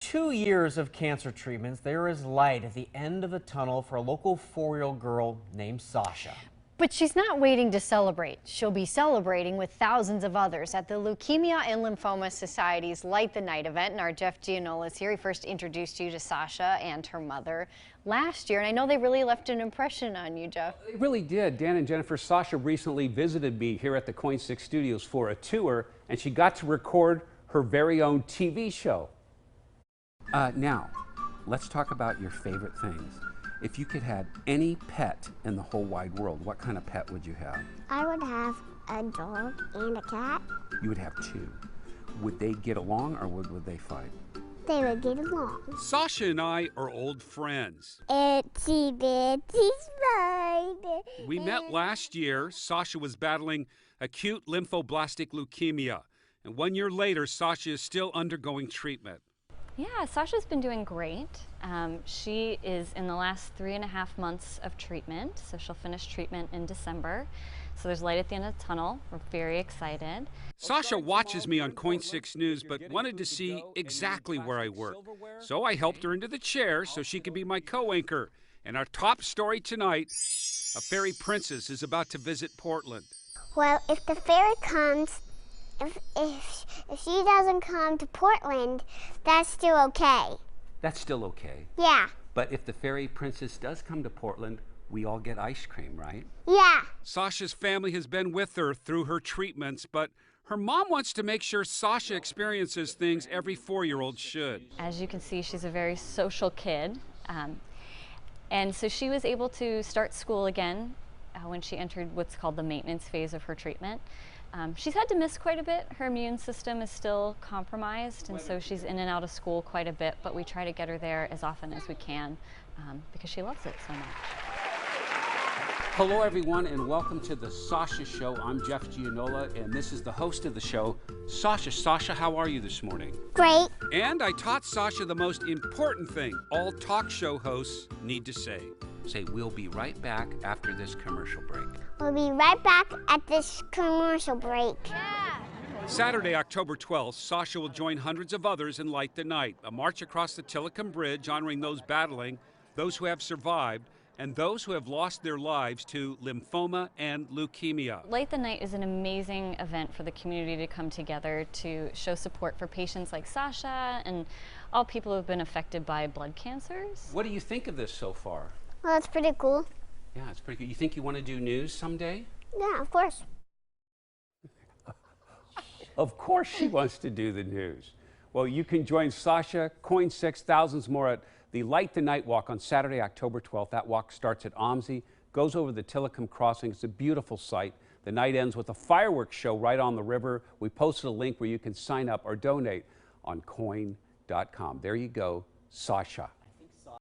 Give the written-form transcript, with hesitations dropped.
2 years of cancer treatments, there is light at the end of the tunnel for a local 4-year-old girl named Sasha. But she's not waiting to celebrate. She'll be celebrating with thousands of others at the Leukemia and Lymphoma Society's Light the Night event. And our Jeff Gianola is here. He first introduced you to Sasha and her mother last year. And I know they really left an impression on you, Jeff. They really did. Dan and Jennifer, Sasha recently visited me here at the KOIN 6 studios for a tour, and she got to record her very own TV show. Now, let's talk about your favorite things. If you could have any pet in the whole wide world, what kind of pet would you have? I would have a dog and a cat. You would have two. Would they get along or would they fight? They would get along. Sasha and I are old friends. Itsy bitsy spider. We met last year. Sasha was battling acute lymphoblastic leukemia. And 1 year later, Sasha is still undergoing treatment. Yeah, Sasha's been doing great. She is in the last 3.5 months of treatment, so she'll finish treatment in December. So there's light at the end of the tunnel. We're very excited. Sasha watches me on KOIN 6 News, but wanted to see exactly where I work. So I helped her into the chair so she could be my co-anchor. And our top story tonight, a fairy princess is about to visit Portland. Well, if the fairy comes, if she doesn't come to Portland, that's still okay. That's still okay. Yeah. But if the fairy princess does come to Portland, we all get ice cream, right? Yeah. Sasha's family has been with her through her treatments, but her mom wants to make sure Sasha experiences things every 4-year-old should. As you can see, she's a very social kid. And so she was able to start school again when she entered what's called the maintenance phase of her treatment. She's had to miss quite a bit. Her immune system is still compromised, and so she's in and out of school quite a bit, but we try to get her there as often as we can because she loves it so much. Hello, everyone, and welcome to the Sasha Show. I'm Jeff Gianola, and this is the host of the show, Sasha. Sasha, how are you this morning? Great. And I taught Sasha the most important thing all talk show hosts need to say. Say, we'll be right back after this commercial break. We'll be right back at this commercial break. Saturday, October 12th, Sasha will join hundreds of others in Light the Night, a march across the Tillicum Bridge honoring those battling, those who have survived, and those who have lost their lives to lymphoma and leukemia. Light the Night is an amazing event for the community to come together to show support for patients like Sasha and all people who have been affected by blood cancers. What do you think of this so far? Well, that's pretty cool. Yeah, it's pretty good. You think you want to do news someday? Yeah, of course. Of course she wants to do the news. Well, you can join Sasha, KOIN 6, thousands more at the Light the Night Walk on Saturday, October 12th. That walk starts at OMSI, goes over the Tillicum Crossing. It's a beautiful sight. The night ends with a fireworks show right on the river. We posted a link where you can sign up or donate on KOIN.com. There you go, Sasha.